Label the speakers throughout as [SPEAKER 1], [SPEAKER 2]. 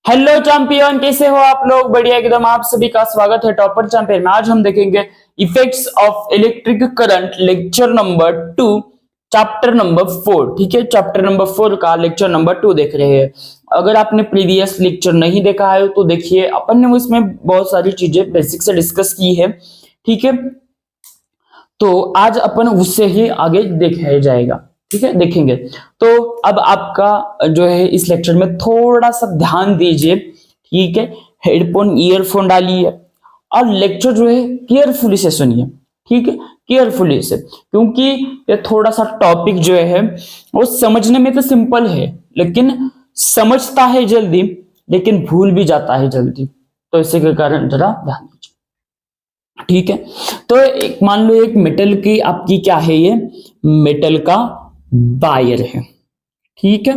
[SPEAKER 1] Hello champion, कैसे हो आप लोग? बढ़िया एकदम। आप सभी का स्वागत है टॉपर चैंपियन में। आज हम देखेंगे effects of electric current, lecture number 2, chapter number 4। ठीक है, चैप्टर नंबर 4 का लेक्चर नंबर 2 देख रहे हैं। अगर आपने प्रीवियस लेक्चर नहीं देखा है तो देखिए, अपन ने उसमें बहुत सारी चीजें बेसिक से डिस्कस की है। ठीक है, तो आज अपन उससे ही आगे देखा जाएगा। ठीक है, देखेंगे। तो अब आपका जो है इस लेक्चर में थोड़ा सा ध्यान दीजिए। ठीक है, हेडफोन ईयरफोन डालिए और लेक्चर जो है केयरफुली से सुनिए। ठीक है, केयरफुली से, क्योंकि ये थोड़ा सा टॉपिक जो है वो समझने में तो सिंपल है, लेकिन समझता है जल्दी लेकिन भूल भी जाता है जल्दी। तो इसी के कारण जरा ध्यान दीजिए। ठीक है, तो एक मान लो एक मेटल की आपकी क्या है, ये मेटल का वायर है। ठीक है,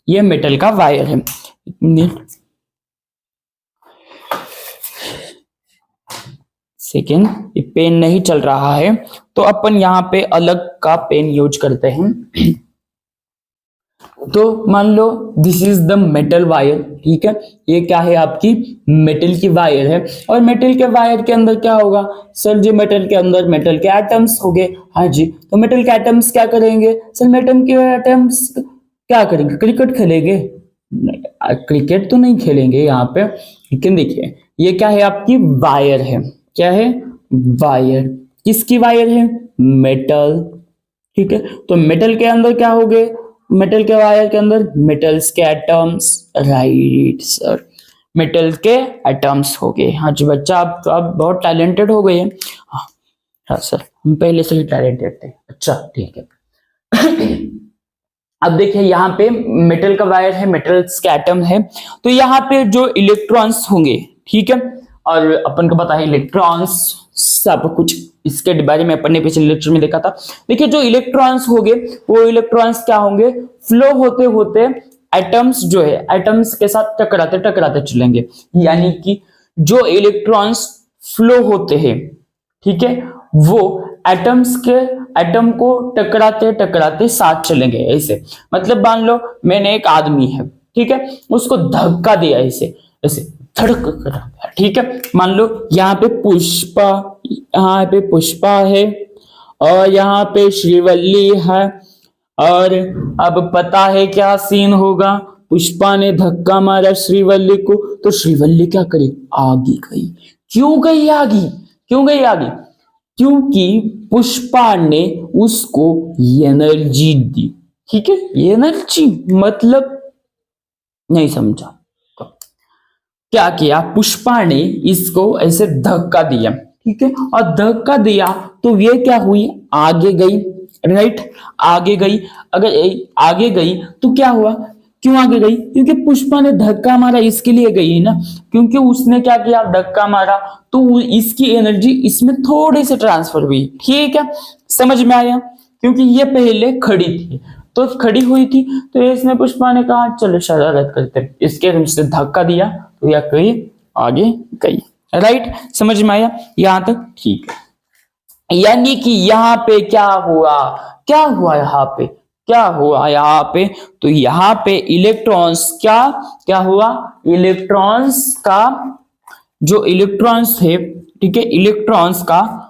[SPEAKER 1] ये मेटल का वायर है। सेकेंड, ये पेन नहीं चल रहा है तो अपन यहाँ पे अलग का पेन यूज करते हैं। तो मान लो this is the metal wire. ठीक है, ये क्या है, आपकी मेटल की वायर है। और मेटल के वायर के अंदर क्या होगा सर जी? मेटल के अंदर मेटल के एटम्स हो गए। हाँ जी, तो मेटल के एटम्स क्या करेंगे सर? मेटल के एटम्स क्या करेंगे? क्रिकेट खेलेंगे? क्रिकेट तो नहीं खेलेंगे यहाँ पे, लेकिन देखिए ये क्या है, आपकी वायर है। क्या है? वायर। किसकी वायर है? मेटल। ठीक है, तो मेटल के अंदर क्या हो गए? मेटल के वायर के अंदर मेटल्स के एटम्स। राइट सर, मेटल के एटम्स हो गए। हाँ जी बच्चा, आप बहुत टैलेंटेड हो गए हैं। हाँ हाँ सर, हम पहले से ही टैलेंटेड थे। अच्छा ठीक है। अब देखिए यहाँ पे मेटल का वायर है, मेटल्स के एटम है। तो यहाँ पे जो इलेक्ट्रॉन्स होंगे, ठीक है, और अपन को पता है इलेक्ट्रॉन्स सब कुछ, इसके बारे में अपन ने पिछले लेक्चर में देखा था। देखिए जो इलेक्ट्रॉन्स होंगे वो इलेक्ट्रॉन्स क्या होंगे, फ्लो होते होते एटम्स जो है एटम्स के साथ टकराते टकराते चलेंगे। यानी कि जो इलेक्ट्रॉन्स फ्लो होते हैं, ठीक है, वो एटम्स के एटम को टकराते टकराते साथ चलेंगे। ऐसे मतलब मान लो मैंने एक आदमी है, ठीक है, उसको धक्का दिया ऐसे ऐसे धड़क कर। ठीक है, मान लो यहाँ पे पुष्पा, यहाँ पे पुष्पा है और यहाँ पे श्रीवल्ली है। और अब पता है क्या सीन होगा? पुष्पा ने धक्का मारा श्रीवल्ली को, तो श्रीवल्ली क्या करे? आगे गई। क्यों गई आगे? क्यों गई आगे? क्योंकि पुष्पा ने उसको एनर्जी दी। ठीक है, एनर्जी मतलब नहीं समझा। क्या किया? पुष्पा ने इसको ऐसे धक्का दिया। ठीक है, और धक्का दिया तो ये क्या हुई? आगे गई। राइट, आगे गई। अगर आगे गई तो क्या हुआ? क्यों आगे गई? क्योंकि पुष्पा ने धक्का मारा, इसके लिए गई ना। क्योंकि उसने क्या किया? धक्का मारा, तो इसकी एनर्जी इसमें थोड़ी सी ट्रांसफर हुई। ठीक है, समझ में आया? क्योंकि ये पहले खड़ी थी, तो खड़ी हुई थी, तो इसने पुष्पा ने कहा चलो शरारत करते, इसके हमसे धक्का दिया तो यह कहीं आगे गई। राइट, समझ में आया यहां तक? ठीक है, यानी कि यहाँ पे क्या हुआ? क्या हुआ यहाँ पे? क्या हुआ यहाँ पे? तो यहाँ पे इलेक्ट्रॉन्स क्या क्या हुआ? इलेक्ट्रॉन्स का जो इलेक्ट्रॉन्स है, ठीक है, इलेक्ट्रॉन्स का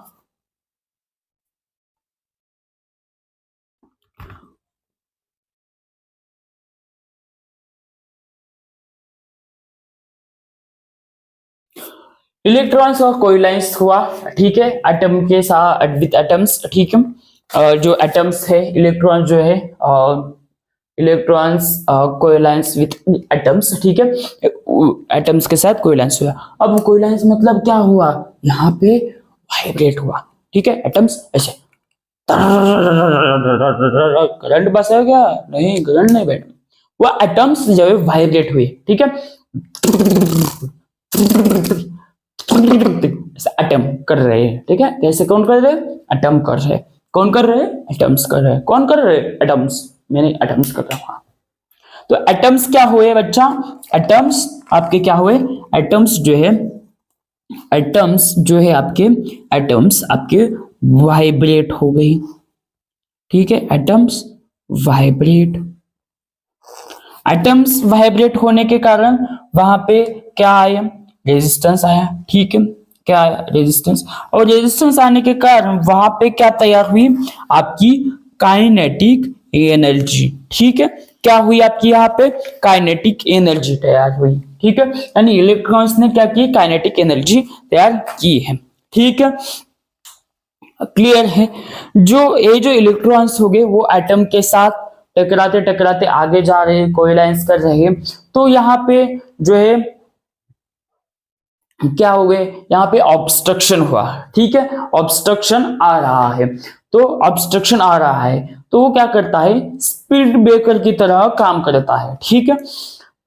[SPEAKER 1] इलेक्ट्रॉन्स और कोवैलेंस हुआ। ठीक है, एटम के साथ विद एटम्स। ठीक है, जो एटम्स है, इलेक्ट्रॉन जो है इलेक्ट्रॉन्स कोवैलेंस विद एटम्स। ठीक है, एटम्स के साथ कोवैलेंस हुआ। अब कोवैलेंस मतलब क्या हुआ? यहाँ पे वाइब्रेट हुआ। ठीक है, एटम्स ऐसे करंट बस है क्या? नहीं, करंट नहीं बैठ, वो एटम्स जो है वाइब्रेट हुए। ठीक है, एटम कर रहे हैं। ठीक है, कैसे? कौन कर रहे हैं? एटम कर रहे हैं। कौन कर रहे हैं? एटम्स कर रहे हैं। कौन कर रहे हैं? एटम्स। मैंने एटम्स कर रहा हूं। तो एटम्स क्या हुए बच्चा? एटम्स आपके क्या हुए? एटम्स जो है, एटम्स जो है आपके, एटम्स आपके वाइब्रेट हो गई। ठीक है, एटम्स वाइब्रेट। एटम्स वाइब्रेट होने के कारण वहां पे क्या आया, रेजिस्टेंस आया, ठीक है, क्या आया, रेजिस्टेंस। और रेजिस्टेंस आने के कारण वहां पे क्या तैयार हुई, आपकी काइनेटिक एनर्जी, ठीक है, क्या हुई आपकी यहाँ पे काइनेटिक एनर्जी तैयार हुई, ठीक है, यानी इलेक्ट्रॉन्स ने क्या की, काइनेटिक एनर्जी तैयार की है, ठीक है, क्लियर है। जो इलेक्ट्रॉन्स हो गए वो एटम के साथ टकराते टकराते आगे जा रहे हैं, कोइलाइंस कर रहे हैं, तो यहाँ पे जो है क्या हो गए, यहाँ पे ऑब्स्ट्रक्शन हुआ, ठीक है, ऑब्स्ट्रक्शन आ रहा है, तो ऑब्स्ट्रक्शन आ रहा है तो वो क्या करता है, स्पीड ब्रेकर की तरह काम करता है, ठीक है।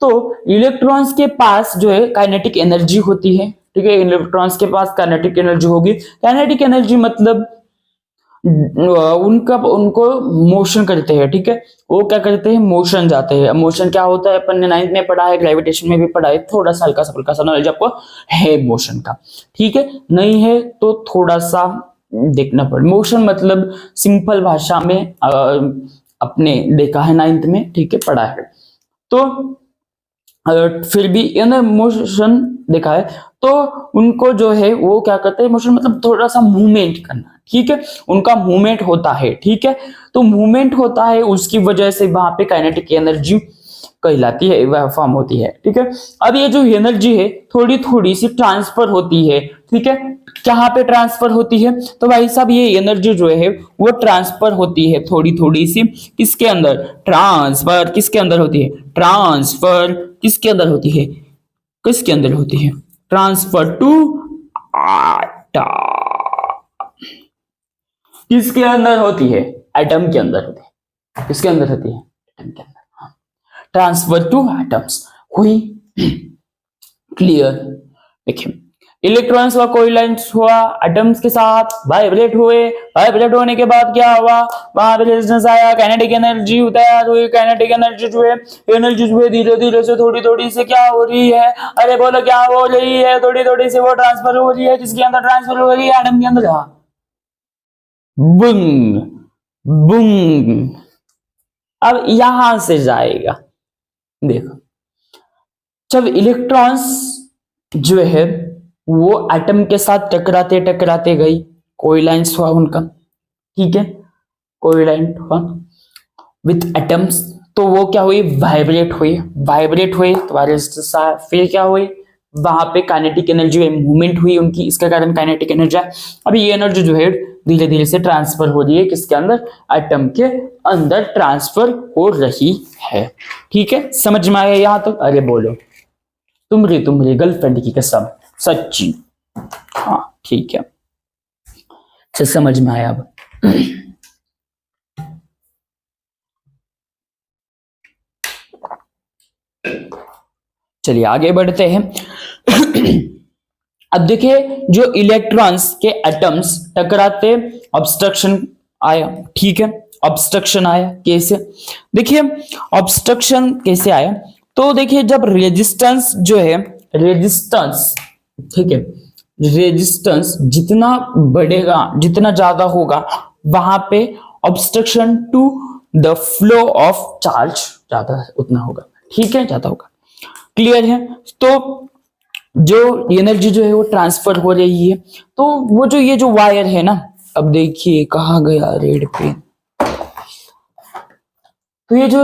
[SPEAKER 1] तो इलेक्ट्रॉन्स के पास जो है काइनेटिक एनर्जी होती है, ठीक है, इलेक्ट्रॉन्स के पास काइनेटिक एनर्जी होगी, काइनेटिक एनर्जी मतलब उनका उनको मोशन करते हैं, ठीक है, वो क्या करते हैं, मोशन जाते हैं। मोशन क्या होता है, अपन ने 9th में पढ़ा है, ग्रेविटेशन में भी पढ़ा है, थोड़ा सा हल्का सा नॉलेज आपको है मोशन का, ठीक है, नहीं है तो थोड़ा सा देखना पड़े। मोशन मतलब सिंपल भाषा में अपने देखा है 9th में, ठीक है, पढ़ा है, तो फिर भी मोशन देखा है, तो उनको जो है वो क्या करते हैं, मोशन मतलब थोड़ा सा मूवमेंट करना, ठीक है, उनका मूवमेंट होता है, ठीक है, तो मूवमेंट होता है उसकी वजह से वहां पे काइनेटिक एनर्जी कहलाती है, वह फॉर्म होती है, ठीक है। अब ये जो एनर्जी है थोड़ी थोड़ी सी ट्रांसफर होती है, ठीक है, कहाँ पे ट्रांसफर होती है, तो भाई साहब ये एनर्जी जो है वो ट्रांसफर होती है थोड़ी थोड़ी सी, किसके अंदर, ट्रांसफर किसके अंदर होती है, ट्रांसफर किसके अंदर होती है, किसके अंदर होती है, ट्रांसफर टू आटा, किसके अंदर होती है, एटम के अंदर होती है, किसके अंदर होती है, एटम के अंदर, ट्रांसफर टू एटम्स हुई, क्लियर। देखिए इलेक्ट्रॉन्स का कोइलेंस हुआ एटम्स के साथ, वाइब्रेट हुए, वाइब्रेट होने के बाद क्या हुआ, वहां पे रेजिस्टेंस आया, काइनेटिक एनर्जी तैयार हुई, काइनेटिक एनर्जी जो है, एनर्जी जो है धीरे धीरे से थोड़ी थोड़ी से क्या हो रही है, अरे बोलो क्या हो रही है, थोड़ी थोड़ी से वो ट्रांसफर हो रही है, किसके अंदर ट्रांसफर हो रही है, एटम के अंदर, बुंग बुंग। अब यहां से जाएगा, देखो जब इलेक्ट्रॉन्स जो है वो एटम के साथ टकराते टकराते गई, कोइलेंस हुआ उनका, ठीक है, कोइलेंट हुआ विथ एटम्स, तो वो क्या हुई, वाइब्रेट हुई, वाइब्रेट हुई तो फिर क्या हुई, वहां पे काइनेटिक एनर्जी मूवमेंट हुई उनकी, इसके कारण काइनेटिक एनर्जी। अभी ये एनर्जी जो है धीरे धीरे से ट्रांसफर हो रही है, किसके अंदर, एटम के अंदर ट्रांसफर हो रही है, ठीक है, समझ में आया यहां तक, अरे बोलो तुम्हारी गर्लफ्रेंड की कसम सच्ची, हाँ ठीक है, समझ में आया अब। चलिए आगे बढ़ते हैं। अब देखिए जो इलेक्ट्रॉन्स के एटम्स टकराते, ऑब्स्ट्रक्शन आया, ठीक है, ऑब्स्ट्रक्शन आया कैसे, देखिए ऑब्स्ट्रक्शन कैसे आया, तो देखिए जब रेजिस्टेंस जो है, रेजिस्टेंस, ठीक है, रेजिस्टेंस जितना बढ़ेगा, जितना ज्यादा होगा, वहां पे obstruction to the flow of charge ज्यादा उतना होगा, ठीक है, ज्यादा होगा, क्लियर है। तो जो एनर्जी जो है वो ट्रांसफर हो रही है, तो वो जो ये जो वायर है ना, अब देखिए कहाँ गया रेड पेन, तो ये जो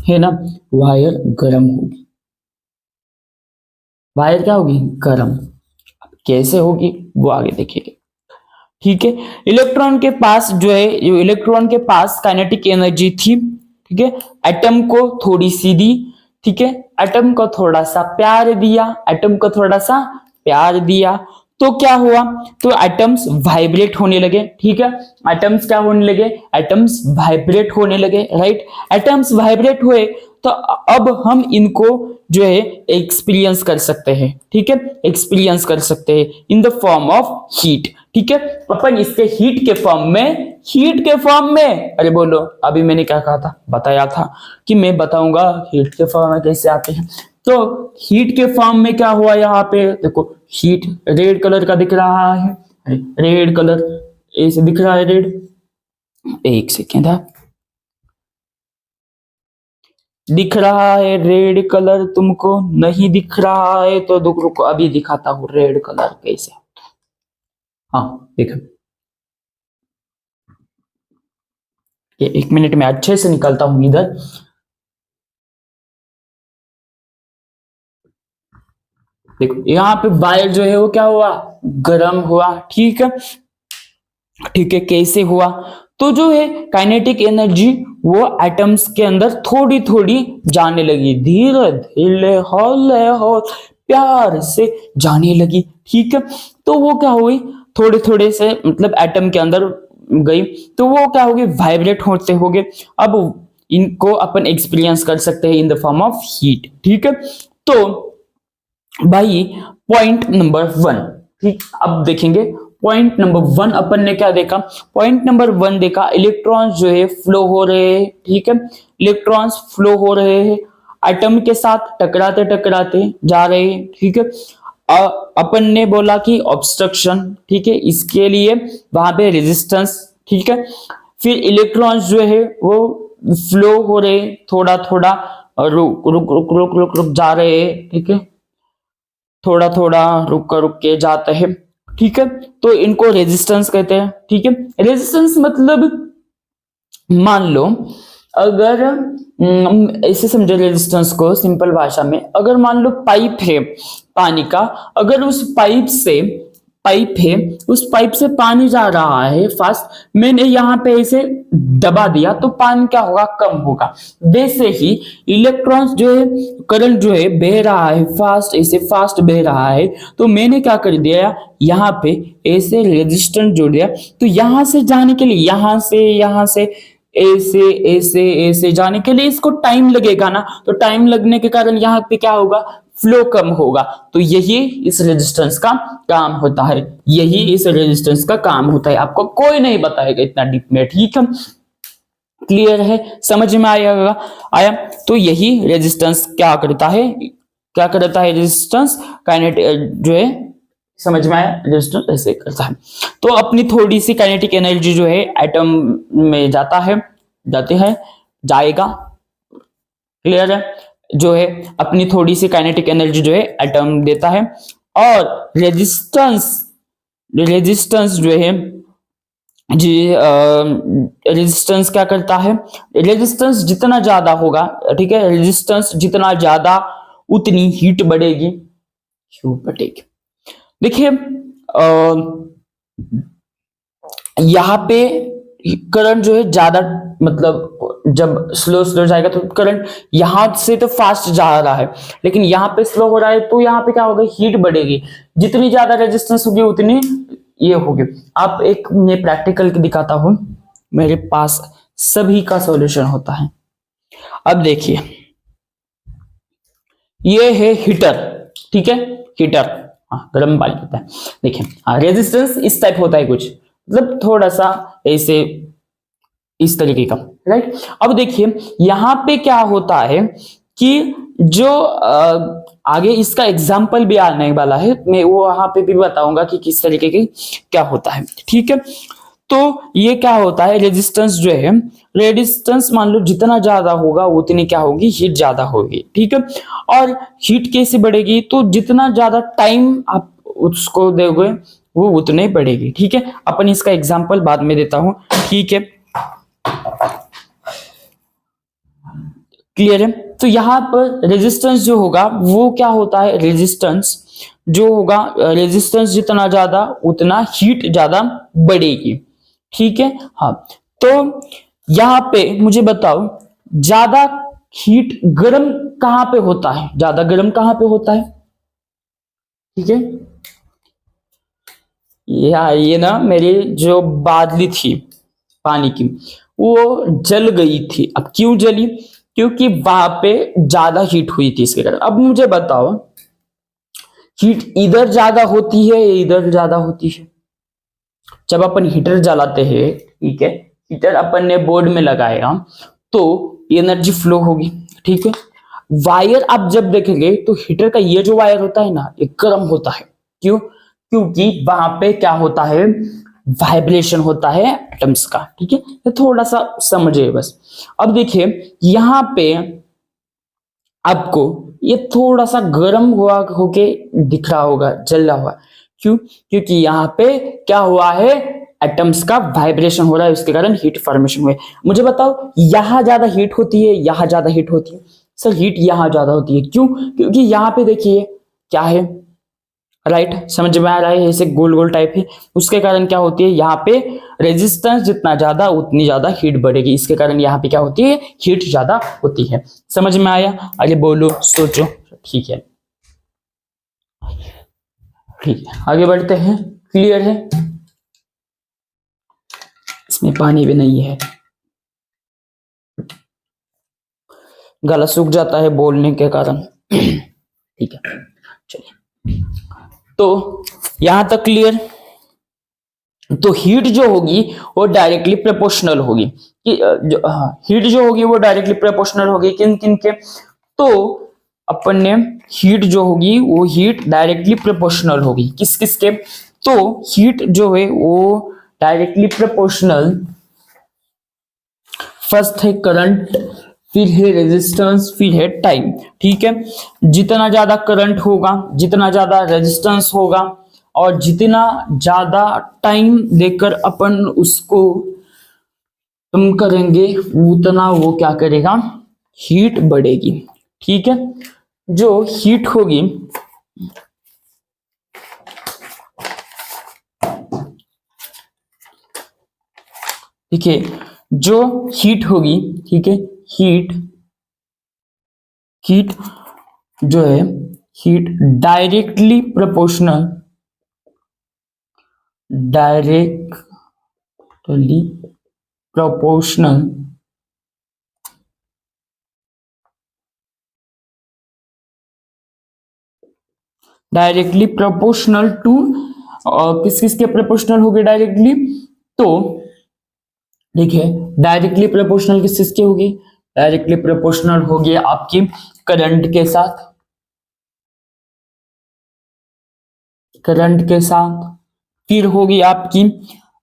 [SPEAKER 1] है ना वायर गर्म होगी, वायर क्या होगी, गर्म, कैसे होगी वो आगे देखिए, ठीक है। इलेक्ट्रॉन के पास जो है, जो इलेक्ट्रॉन के पास काइनेटिक एनर्जी थी, ठीक है, एटम को थोड़ी सी दी, ठीक है, एटम को थोड़ा सा प्यार दिया, एटम को थोड़ा सा प्यार दिया, तो क्या हुआ, तो एटम्स वाइब्रेट होने लगे, ठीक है, एटम्स क्या होने लगे, एटम्स वाइब्रेट होने लगे, राइट, एटम्स वाइब्रेट हुए, तो अब हम इनको जो है एक्सपीरियंस कर सकते हैं, ठीक है, एक्सपीरियंस कर सकते हैं in the form of heat, ठीक है, अपन इसके हीट के फॉर्म में, हीट के फॉर्म में, अरे बोलो अभी मैंने क्या कहा था, बताया था कि मैं बताऊंगा हीट के फॉर्म में कैसे आते हैं, तो हीट के फॉर्म में क्या हुआ, यहाँ पे देखो हीट रेड कलर का दिख रहा है, रेड कलर ऐसे दिख रहा है, रेड, एक सेकेंड है, दिख रहा है रेड कलर तुमको? नहीं दिख रहा है तो रुको अभी दिखाता हूँ रेड कलर कैसे। हाँ देखो, ये 1 मिनट में अच्छे से निकलता हूं इधर। देखो यहाँ पे वायर जो है वो क्या हुआ, गर्म हुआ। ठीक है, ठीक है, कैसे हुआ? तो जो है काइनेटिक एनर्जी वो एटम्स के अंदर थोड़ी थोड़ी जाने लगी, धीरे धीरे हौले हौले प्यार से जाने लगी। ठीक है, तो वो क्या हुई, थोड़े थोड़े से मतलब एटम के अंदर गई, तो वो क्या होगी, वाइब्रेट होते होगे। अब इनको अपन एक्सपीरियंस कर सकते हैं in the form of heat. ठीक है, तो भाई पॉइंट नंबर 1, ठीक, अब देखेंगे पॉइंट नंबर 1 अपन ने क्या देखा। पॉइंट नंबर 1 देखा, इलेक्ट्रॉन्स जो है फ्लो हो रहे हैं। ठीक है, इलेक्ट्रॉन्स फ्लो हो रहे हैं, एटम के साथ टकराते टकराते जा रहे हैं। ठीक है, अपन ने बोला कि ऑब्स्ट्रक्शन, ठीक है, इसके लिए वहां पे रेजिस्टेंस। ठीक है, फिर इलेक्ट्रॉन्स जो है वो फ्लो हो रहे, थोड़ा थोड़ा रुक रुक रुक रुक रुक रुक जा रहे हैं। ठीक है, थोड़ा थोड़ा रुक के जाते हैं। ठीक है, तो इनको रेजिस्टेंस कहते हैं। ठीक है, रेजिस्टेंस मतलब मान लो अगर ऐसे समझे रेजिस्टेंस को सिंपल भाषा में, अगर मान लो पाइप है पानी का, अगर उस पाइप है, उस पाइप से पानी जा रहा है फास्ट, मैंने यहाँ पे ऐसे दबा दिया तो पानी क्या होगा, कम होगा। वैसे ही इलेक्ट्रॉन्स जो है, करंट जो है बह रहा है फास्ट, ऐसे फास्ट बह रहा है, तो मैंने क्या कर दिया, यहाँ पे ऐसे रेजिस्टेंस जोड़ दिया। तो यहां से जाने के लिए, यहां से ऐसे ऐसे ऐसे जाने के लिए इसको टाइम लगेगा ना, तो टाइम लगने के कारण यहाँ पे क्या होगा, फ्लो कम होगा। तो यही इस रेजिस्टेंस का काम होता है, यही इस रेजिस्टेंस का काम होता है। आपको कोई नहीं बताएगा इतना डीप में। ठीक है, क्लियर है, समझ में आया? तो यही रेजिस्टेंस क्या करता है, क्या करता है रेजिस्टेंस, काइनेटिक जो है, समझ में आया? रेजिस्टेंस ऐसे करता है। तो अपनी थोड़ी सी काइनेटिक एनर्जी जो है एटम में जाते हैं, जाएगा। क्लियर है, जो है अपनी थोड़ी सी काइनेटिक एनर्जी जो है एटम देता है। और रेजिस्टेंस जो है जी, रेजिस्टेंस क्या करता है, रेजिस्टेंस जितना ज्यादा होगा, ठीक है, रेजिस्टेंस जितना ज्यादा उतनी हीट बढ़ेगी। देखिए यहाँ पे करंट जो है ज्यादा, मतलब जब स्लो स्लो जाएगा तो करंट यहां से तो फास्ट जा रहा है, लेकिन यहाँ पे स्लो हो रहा है, तो यहाँ पे क्या होगा, हीट बढ़ेगी। जितनी ज्यादा रेजिस्टेंस होगी उतनी ये होगी। आप एक मैं प्रैक्टिकल दिखाता हूं, मेरे पास सभी का सॉल्यूशन होता है। अब देखिए, ये है हीटर। ठीक है, हीटर, हाँ, गर्म पानी होता है। देखिए, हाँ, रेजिस्टेंस इस टाइप होता है कुछ, मतलब थोड़ा सा ऐसे इस तरीके का, राइट। अब देखिए यहां पे क्या होता है कि जो आगे इसका एग्जाम्पल भी आने वाला है, मैं वो वहां पे भी बताऊंगा कि किस तरीके की क्या होता है। ठीक है, तो ये क्या होता है, रेजिस्टेंस जो है, रेजिस्टेंस मान लो जितना ज्यादा होगा उतनी क्या होगी, हीट ज्यादा होगी। ठीक है, और हीट कैसे बढ़ेगी, तो जितना ज्यादा टाइम आप उसको दोगे वो उतने बढ़ेगी। ठीक है, अपन इसका एग्जाम्पल बाद में देता हूं। ठीक है, क्लियर है? तो यहां पर रेजिस्टेंस जो होगा वो क्या होता है, रेजिस्टेंस जो होगा, रेजिस्टेंस जितना ज्यादा उतना हीट ज्यादा बढ़ेगी। ठीक है, हाँ, तो यहां पे मुझे बताओ, ज्यादा हीट गर्म कहां पे होता है, ज्यादा गर्म कहां पे होता है? ठीक है, ये ना मेरी जो बादली थी पानी की, वो जल गई थी। अब क्यों जली, क्योंकि वहां पे ज्यादा हीट हुई थी इसके कारण। अब मुझे बताओ, हीट इधर ज्यादा होती है या इधर ज्यादा होती है? जब अपन हीटर जलाते हैं, ठीक है, हीटर अपन ने बोर्ड में लगाया तो एनर्जी फ्लो होगी। ठीक है, वायर आप जब देखेंगे तो हीटर का ये जो वायर होता है ना, ये गर्म होता है। क्यों? क्योंकि वहां पे क्या होता है, वाइब्रेशन होता है एटम्स का। ठीक है, तो थोड़ा सा समझिए बस। अब देखिए यहाँ पे आपको ये थोड़ा सा गर्म हुआ होके दिख रहा होगा, जल रहा हुआ। क्यों? क्योंकि यहाँ पे क्या हुआ है, एटम्स का वाइब्रेशन हो रहा है, उसके कारण हीट फॉर्मेशन हुए। मुझे बताओ, यहाँ ज्यादा हीट होती है, यहाँ ज्यादा हीट होती है? सर हीट यहाँ ज्यादा होती है। क्यों? क्योंकि यहाँ पे देखिए क्या है, राइट, समझ में आ रहा है, ऐसे गोल गोल टाइप है। उसके कारण क्या होती है, यहाँ पे रेजिस्टेंस जितना ज्यादा उतनी ज्यादा हीट बढ़ेगी, इसके कारण यहाँ पे क्या होती है, हीट ज्यादा होती है। समझ में आया? आगे बोलो, सोचो। ठीक है, ठीक है, आगे बढ़ते हैं। क्लियर है? इसमें पानी भी नहीं है, गला सूख जाता है बोलने के कारण। ठीक है, चलिए, तो यहां तक क्लियर। तो हीट जो होगी वो डायरेक्टली प्रोपोर्शनल होगी कि हीट जो होगी वो डायरेक्टली प्रोपोर्शनल होगी किन किन के? तो अपन ने हीट जो होगी वो हीट डायरेक्टली प्रोपोर्शनल होगी किस किस के? तो हीट जो है वो डायरेक्टली प्रोपोर्शनल, फर्स्ट है करंट, फिर है रेजिस्टेंस, फिर है टाइम। ठीक है, जितना ज्यादा करंट होगा, जितना ज्यादा रेजिस्टेंस होगा, और जितना ज्यादा टाइम देकर अपन उसको कम करेंगे, उतना वो क्या करेगा, हीट बढ़ेगी। ठीक है, जो हीट होगी, ठीक है, जो हीट होगी, ठीक है, हीट हीट जो है, heat directly proportional, directly proportional directly proportional to, किस किस के प्रोपोर्शनल होगी डायरेक्टली? तो देखिए, डायरेक्टली प्रोपोर्शनल किस किस की होगी? डायरेक्टली प्रोपोर्शनल होगी आपकी करंट के साथ, करंट के साथ। फिर होगी आपकी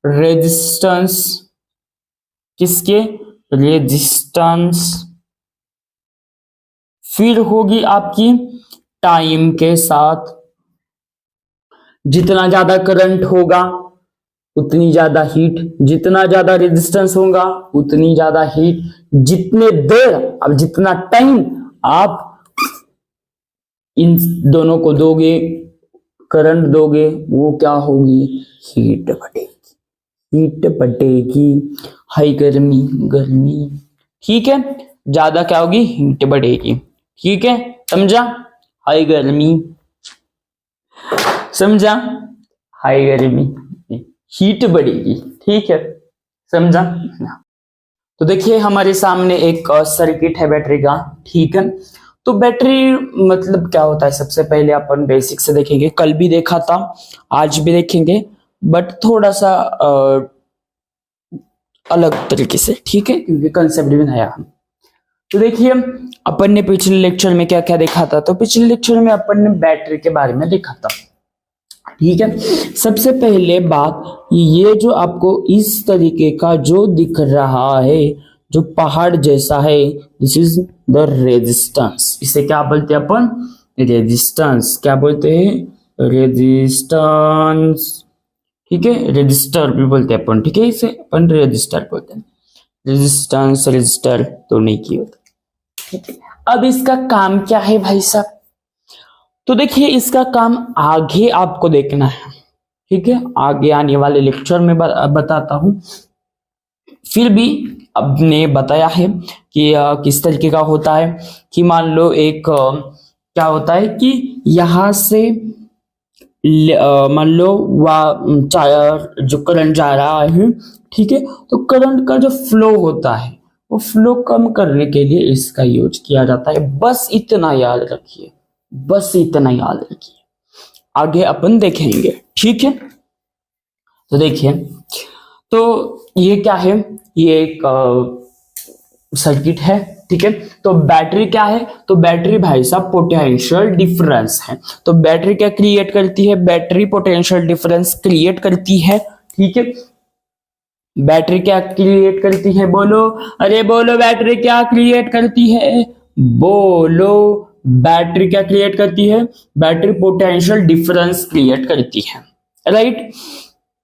[SPEAKER 1] रेजिस्टेंस, किसके? रेजिस्टेंस। फिर होगी आपकी टाइम के साथ। जितना ज्यादा करंट होगा उतनी ज्यादा हीट, जितना ज्यादा रेजिस्टेंस होगा उतनी ज्यादा हीट। जितने देर, अब जितना टाइम आप इन दोनों को दोगे, करंट दोगे, वो क्या होगी, हीट बढ़ेगी, हीट बढ़ेगी, हाई गर्मी, गर्मी। ठीक है, ज्यादा क्या होगी, हीट बढ़ेगी। ठीक है, समझा? हाई गर्मी, समझा? हाई गर्मी, हीट बढ़ेगी। ठीक है, समझा? तो देखिए, हमारे सामने एक सर्किट है बैटरी का। ठीक है, तो बैटरी मतलब क्या होता है, सबसे पहले अपन बेसिक से देखेंगे। कल भी देखा था, आज भी देखेंगे, बट थोड़ा सा अलग तरीके से। ठीक है, क्योंकि कंसेप्ट भी नया है। तो देखिए, अपन ने पिछले लेक्चर में क्या क्या देखा था? तो पिछले लेक्चर में अपन ने बैटरी के बारे में देखा था। ठीक है, सबसे पहले बात, ये जो आपको इस तरीके का जो दिख रहा है, जो पहाड़ जैसा है, दिस इज द रेजिस्टेंस। इसे क्या बोलते हैं अपन? रेजिस्टेंस। क्या बोलते हैं? रेजिस्टेंस। ठीक है, रजिस्टर भी बोलते हैं अपन। ठीक है, इसे अपन रजिस्टर बोलते हैं। रेजिस्टेंस, रजिस्टर तो नहीं की होता। ठीक है, अब इसका काम क्या है भाई साहब? तो देखिए, इसका काम आगे आपको देखना है। ठीक है, आगे आने वाले लेक्चर में बताता हूं। फिर भी अब ने बताया है कि किस तरीके का होता है। कि मान लो एक क्या होता है कि यहां से मान लो जो करंट जा रहा है, ठीक है, तो करंट का जो फ्लो होता है वो फ्लो कम करने के लिए इसका यूज किया जाता है। बस इतना याद रखिए, बस इतना याद रखिए, आगे अपन देखेंगे। ठीक है, तो देखिए, तो ये क्या है, ये एक सर्किट है। ठीक है, तो बैटरी क्या है? तो बैटरी भाई साहब पोटेंशियल डिफरेंस है। तो बैटरी क्या क्रिएट करती है? बैटरी पोटेंशियल डिफरेंस क्रिएट करती है। ठीक है, बैटरी क्या क्रिएट करती है? बोलो, अरे बोलो, बैटरी क्या क्रिएट करती है? बोलो। बैटरी क्या क्रिएट करती है? बैटरी पोटेंशियल डिफरेंस क्रिएट करती है, राइट?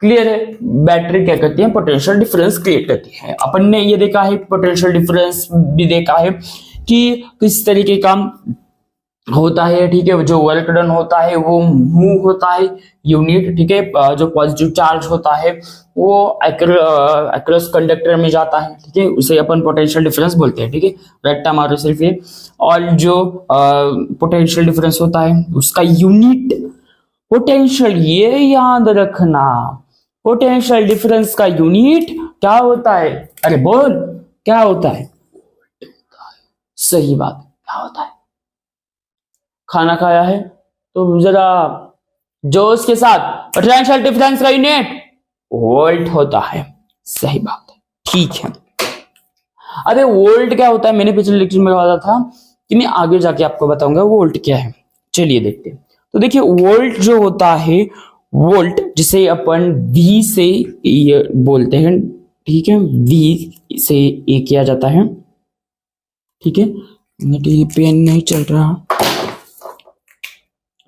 [SPEAKER 1] क्लियर है? बैटरी क्या करती है? पोटेंशियल डिफरेंस क्रिएट करती है। अपन ने ये देखा है, पोटेंशियल डिफरेंस भी देखा है कि किस तरीके का होता है, ठीक है? जो वर्क डन होता है वो मूव होता है यूनिट, ठीक है? जो पॉजिटिव चार्ज होता है वो अक्रॉस कंडक्टर में जाता है, ठीक है? उसे अपन पोटेंशियल डिफरेंस बोलते हैं, ठीक है? रट्टा मारो सिर्फ ये। और जो पोटेंशियल डिफरेंस होता है उसका यूनिट पोटेंशियल, ये याद रखना, पोटेंशियल डिफरेंस का यूनिट क्या होता है? अरे बोल, क्या होता है? सही बात, क्या होता है? खाना खाया है तो जरा जोश के साथ, पोटेंशियल डिफरेंस का यूनिट वोल्ट होता है। सही बात है, ठीक है। अबे वोल्ट क्या होता है? मैंने पिछले लेक्चर में बताया था कि मैं आगे जाके आपको बताऊंगा वोल्ट क्या है। चलिए देखते हैं। तो देखिए वोल्ट जो होता है, वोल्ट जिसे अपन वी से ये बोलते हैं, ठीक है? वी से ए किया जाता है, ठीक है? मेरी पेन नहीं चल रहा,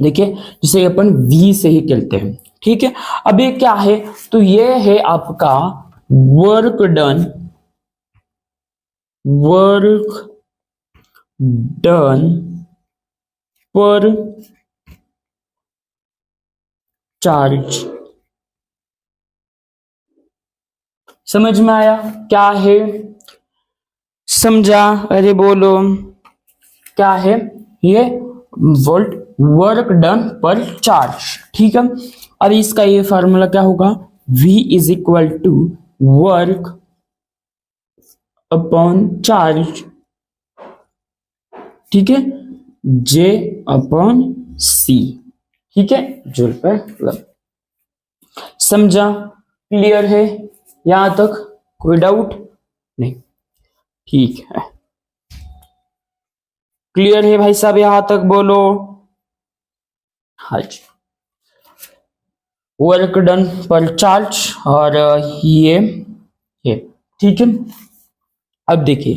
[SPEAKER 1] देखिए जिसे अपन वी से ही कहते हैं, ठीक है? अब ये क्या है? तो ये है आपका work done, work done per charge. समझ में आया क्या है? समझा? अरे बोलो, क्या है ये? Volt, work done per charge, ठीक है? अब इसका ये फार्मूला क्या होगा? V is equal to work upon charge, ठीक है? J अपॉन C, ठीक है? जूल पर कूलम। समझा? क्लियर है यहां तक? कोई डाउट नहीं? ठीक है, क्लियर है भाई साहब यहां तक? बोलो हाँ जी। वर्क डन पर चार्ज और ये ठीक है। अब देखिए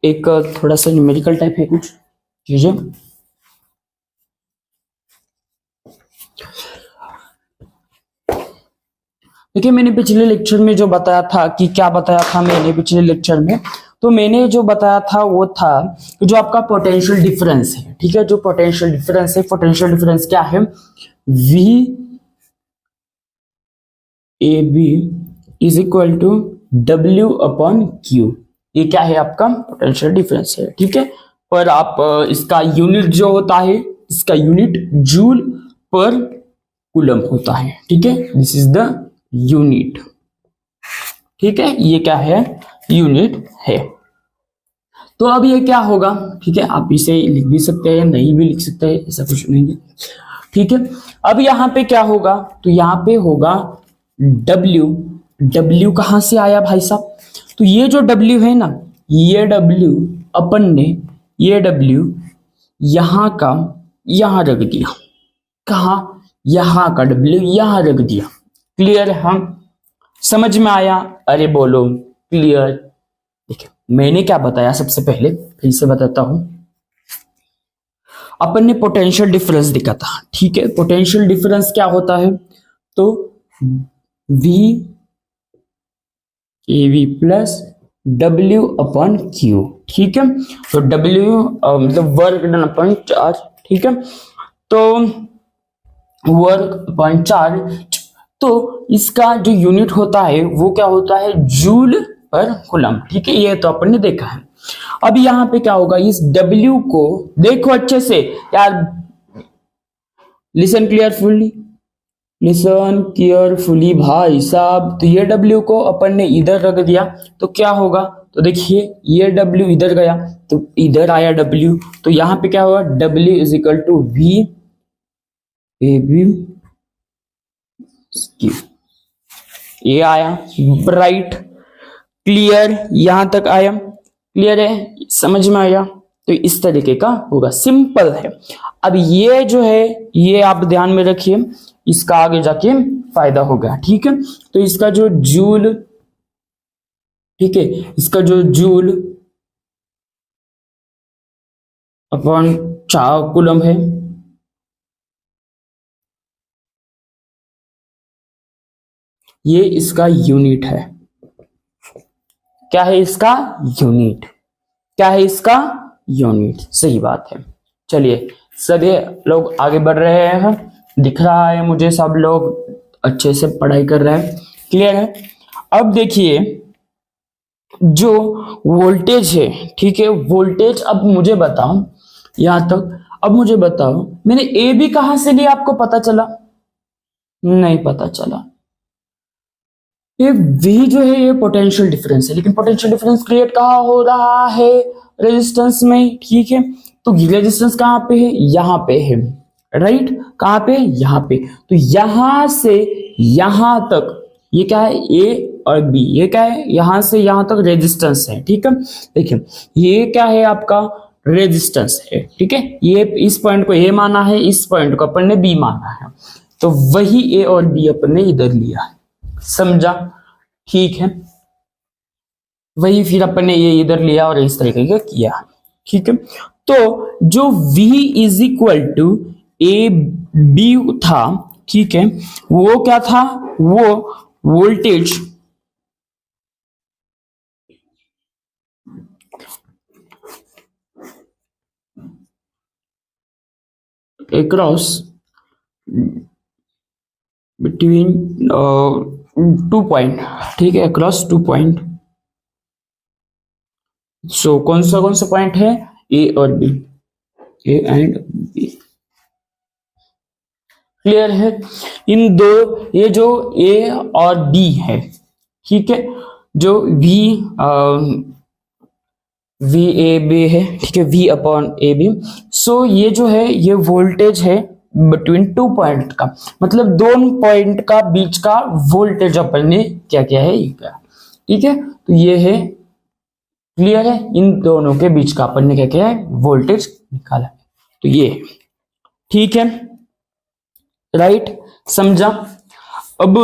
[SPEAKER 1] एक थोड़ा सा न्यूमेरिकल टाइप है कुछ चीजें। देखिए मैंने पिछले लेक्चर में जो बताया था कि क्या बताया था मैंने पिछले लेक्चर में, तो मैंने जो बताया था वो था कि जो आपका पोटेंशियल डिफरेंस है, ठीक है? जो पोटेंशियल डिफरेंस है, पोटेंशियल डिफरेंस क्या है? V A B is equal to W upon Q। ये क्या है? आपका पोटेंशियल डिफरेंस है, ठीक है? पर आप इसका यूनिट जो होता है, इसका यूनिट जूल पर कूलम होता है, ठीक है? दिस इज द यूनिट, ठीक है? ये क्या है? यूनिट है। तो अब ये क्या होगा? ठीक है, आप इसे लिख भी सकते हैं, नहीं भी लिख सकते हैं, ऐसा कुछ नहीं है, ठीक है? अब यहां पे क्या होगा? तो यहां पे होगा W। W कहां से आया भाई साहब? तो ये जो W है ना, ये W अपन ने ये W यहां का यहां रख दिया। कहा? यहां का W यहां रख दिया। क्लियर? हम समझ में आया? अरे बोलो क्लियर? देखिए मैंने क्या बताया, सबसे पहले फिर से बताता हूं। अपन ने पोटेंशियल डिफरेंस देखा था, ठीक है? पोटेंशियल डिफरेंस क्या होता है? तो V AV plus W upon Q, ठीक है? तो W मतलब वर्क डन अपॉन चार्ज, ठीक है? तो वर्क अपॉन चार्ज, तो इसका जो यूनिट होता है वो क्या होता है? जूल पर कूलम, ठीक है? ये तो अपन ने देखा है। अब यहां पे क्या होगा? इस W को देखो अच्छे से यार, लिसन क्लियरफुली, लिसन केयरफुली भाई साहब। तो ये W को अपन ने इधर रख दिया तो क्या होगा? तो देखिए ये W इधर गया तो इधर आया W, तो यहां पे क्या होगा? W is equal to V A B Q, ये आया, राइट? क्लियर? यहां तक आया? क्लियर है? समझ में आया? तो इस तरीके का होगा, सिंपल है। अब ये जो है ये आप ध्यान में रखिए, इसका आगे जाके फायदा होगा, ठीक है? तो इसका जो जूल ठीक है, इसका जो जूल अपॉन 4 कूलम है, ये इसका यूनिट है। क्या है इसका यूनिट? क्या है इसका यूनिट? सही बात है। चलिए सभी लोग आगे बढ़ रहे हैं, दिख रहा है मुझे सब लोग अच्छे से पढ़ाई कर रहे हैं, क्लियर है। अब देखिए जो वोल्टेज है, ठीक है, वोल्टेज, अब मुझे बताओ यहां तक, अब मुझे बताओ मैंने ए बी कहां से लिया, आपको पता चला? नहीं पता चला। ये V जो है ये पोटेंशियल डिफरेंस है, लेकिन पोटेंशियल डिफरेंस क्रिएट कहाँ हो रहा है? रेजिस्टेंस में, ठीक है। तो रेजिस्टेंस कहाँ पे है? यहाँ पे है, राइट। कहाँ पे? यहाँ पे। तो यहां से यहां तक ये क्या है? A और B। ये क्या है? यहां से यहां तक रेजिस्टेंस है, ठीक है। देखिए ये क्या है? आपका रेजिस्टेंस है, ठीक है। ये इस पॉइंट को A माना है, इस पॉइंट को अपन ने B माना है, तो वही A और B अपन ने इधर लिया है, समझा? ठीक है, वही फिर अपन ने ये इधर लिया और इस तरीके का किया, ठीक है। तो जो V is equal to A B था, ठीक है, वो क्या था? वो वोल्टेज अक्रॉस बिटवीन 2 पॉइंट, ठीक है, अक्रॉस 2 पॉइंट। सो कौन सा पॉइंट है? ए और B, A and B, clear है। इन दो, ये जो ए और बी है, ठीक है, जो वी ए बी है, ठीक है, वी अपॉन ए बी। सो ये जो है ये वोल्टेज है बिटवीन 2 पॉइंट का, मतलब दोनों पॉइंट का बीच का वोल्टेज अपन ने क्या किया है? ये क्या, ठीक है। तो ये है, क्लियर है, इन दोनों के बीच का अपन ने क्या किया है? वोल्टेज निकाला। तो ये, ठीक है, राइट, समझा। अब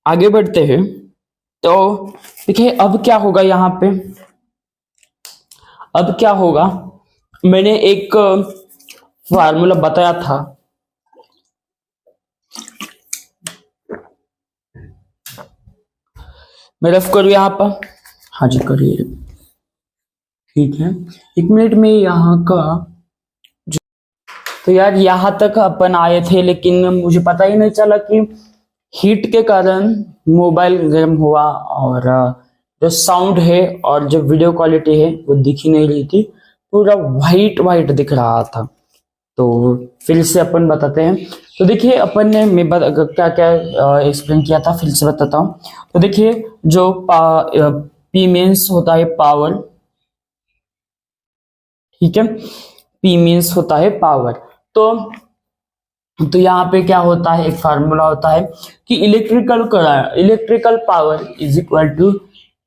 [SPEAKER 1] आगे बढ़ते हैं। तो देखिए अब क्या होगा यहां पे, अब क्या होगा, मैंने एक फार्मूला बताया था, मैं रफ करूँ यहाँ पर? हाँ जी करिए, ठीक है। 1 मिनट में यहाँ का, तो यार यहाँ तक अपन आए थे, लेकिन मुझे पता ही नहीं चला कि हीट के कारण मोबाइल गर्म हुआ और जो साउंड है और जो वीडियो क्वालिटी है वो दिख ही नहीं रही थी, पूरा वाइट वाइट दिख रहा था। तो फिर से अपन बताते हैं। तो देखिए अपन ने क्या क्या एक्सप्लेन किया था, फिर से बताता हूँ। तो देखिए जो P मीन्स होता है पावर, ठीक है, P मीन्स होता है पावर। तो यहाँ पे क्या होता है, एक फार्मूला होता है कि electrical power is equal to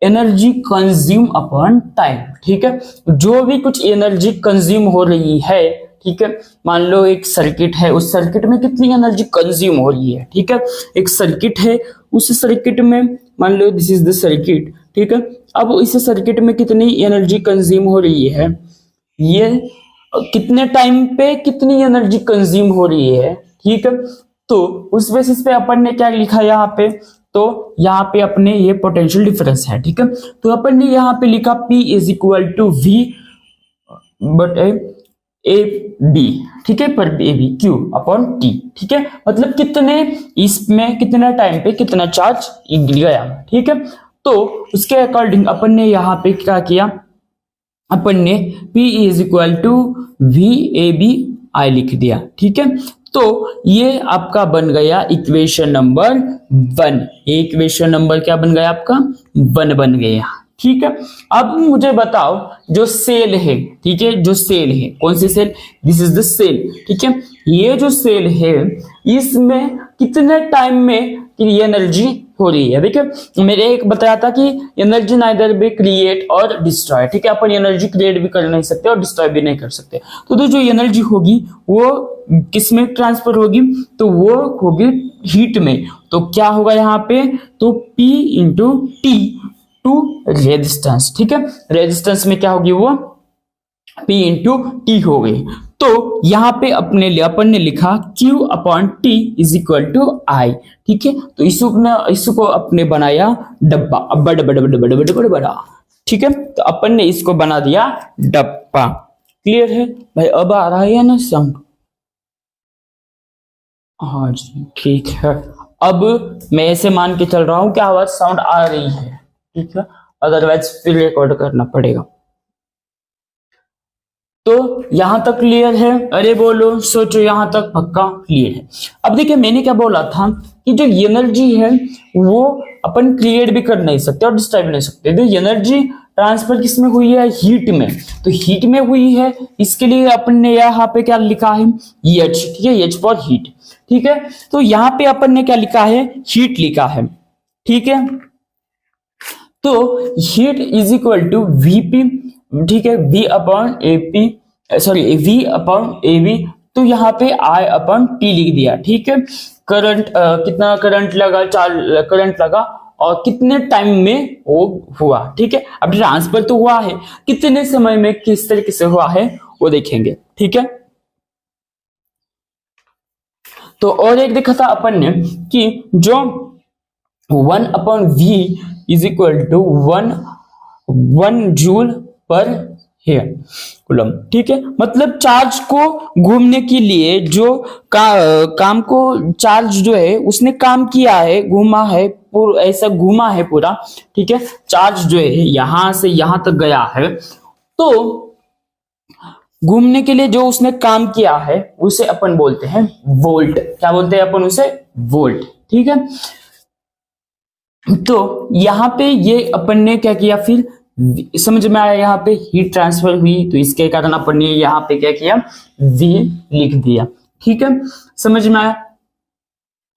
[SPEAKER 1] energy consume upon time, ठीक है। जो भी कुछ एनर्जी कंज्यूम हो रही है, ठीक है, मान लो एक सर्किट है, उस सर्किट में कितनी एनर्जी कंज्यूम हो रही है, ठीक है। एक सर्किट है, उस सर्किट में मान लो दिस इज द सर्किट, ठीक है। अब इस सर्किट में कितनी एनर्जी कंज्यूम हो रही है, ये कितने टाइम पे कितनी एनर्जी कंज्यूम हो रही है, ठीक है। तो उस बेसिस पे अपन ने क्या लिखा यहाँ पे, तो यहाँ पे अपने ये पोटेंशियल डिफरेंस है, ठीक है। तो अपन ने यहाँ पे लिखा P is equal to V but A B, ठीक है, पर A B Q upon T, ठीक है, मतलब कितने, इसमें कितना टाइम पे कितना चार्ज गया, ठीक है। तो उसके अकॉर्डिंग अपन ने यहाँ पे क्या किया, अपन ने P is equal to V A B I लिख दिया, ठीक है। तो ये आपका बन गया इक्वेशन नंबर 1। इक्वेशन नंबर क्या बन गया आपका? 1 बन गया, ठीक है। अब मुझे बताओ जो सेल है, ठीक है, जो सेल है, कौन सी cell? This is the cell, ठीक है। ये जो सेल है इसमें कितने टाइम में ये एनर्जी हो रही है? देखिए मैंने एक बताया था कि एनर्जी नाइदर बी क्रिएट और डिस्ट्रॉय, ठीक है, अपन एनर्जी क्रिएट भी कर नहीं सकते और डिस्ट्रॉय भी नहीं कर सकते। तो जो एनर्जी होगी वो किस में ट्रांसफर होगी? तो वो होगी हीट में। तो क्या होगा यहाँ पे? तो P इंटू टी रेजिस्टेंस, ठीक है। रेजिस्टेंस में क्या होगी वो P इंटू टी हो गई। तो यहाँ पे अपन ने लिखा Q upon T is equal to I, ठीक है। तो इसको अपने बनाया डब्बा, अब बड़ा बड़ा बड़ा बड़ा बड़ा बड़ा बड़ा, ठीक है। तो अपन ने इसको बना दिया डब्बा। क्लियर है भाई? अब आ रहा है ना साउंड? हाँ जी ठीक है। अब मैं ऐसे मान के चल रहा हूं कि आवाज साउंड आ रही है, ठीक है, अदरवाइज फिर रिकॉर्ड करना पड़ेगा। तो यहां तक क्लियर है? अरे बोलो, सोचो, यहां तक पक्का क्लियर है? अब देखिए मैंने क्या बोला था कि जो एनर्जी है वो अपन क्रिएट भी कर नहीं सकते और डिस्ट्रॉय भी नहीं सकते। तो एनर्जी ट्रांसफर किसमें हुई है? हीट में। तो हीट में हुई है, इसके लिए अपन ने यहाँ पे क्या लिखा है? H, ठीक है, H फॉर हीट, ठीक है। तो यहाँ पे अपन ने क्या लिखा है? हीट लिखा है, ठीक है। तो heat is equal to Vp, ठीक है, V upon AP, sorry V upon AB। तो यहाँ पे I अपॉन T लिख दिया, ठीक है। करंट कितना करंट लगा? करंट लगा और कितने टाइम में वो हुआ, ठीक है। अब ट्रांसफर तो हुआ है, कितने समय में किस तरीके से हुआ है वो देखेंगे, ठीक है। तो और एक देखा था अपन ने कि जो 1 upon V is equal to 1 joule per है कूलम, ठीक है। मतलब चार्ज को घूमने के लिए जो काम को चार्ज जो है उसने काम किया है, घूमा है, ऐसा घूमा है पूरा, ठीक है। चार्ज जो है यहां से यहां तक गया है, तो घूमने के लिए जो उसने काम किया है उसे अपन बोलते हैं वोल्ट। क्या बोलते हैं अपन उसे? वोल्ट, ठीक है। तो यहां पे ये अपन ने क्या किया, फिर समझ में आया, यहाँ पे हीट ट्रांसफर हुई, तो इसके कारण अपन ने यहाँ पे क्या किया? V लिख दिया, ठीक है, समझ में आया।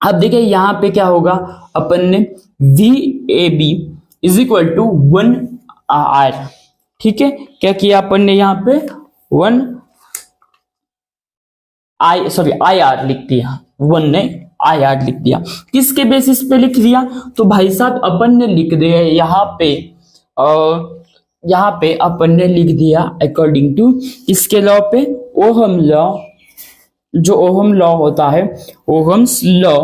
[SPEAKER 1] अब देखिए यहाँ पे क्या होगा, अपन ने VAB is equal to 1 R, ठीक है। क्या किया अपन ने यहाँ पे? 1 IR लिख दिया, 1 ने IR लिख दिया। किसके बेसिस पे लिख दिया? तो भाई साहब अपन ने लिख दिया यहाँ पे अपन ने लिख दिया अकॉर्डिंग टू इसके लॉ पे, ओहम लॉ, जो ओहम लॉ होता है, ओहम्स लॉ,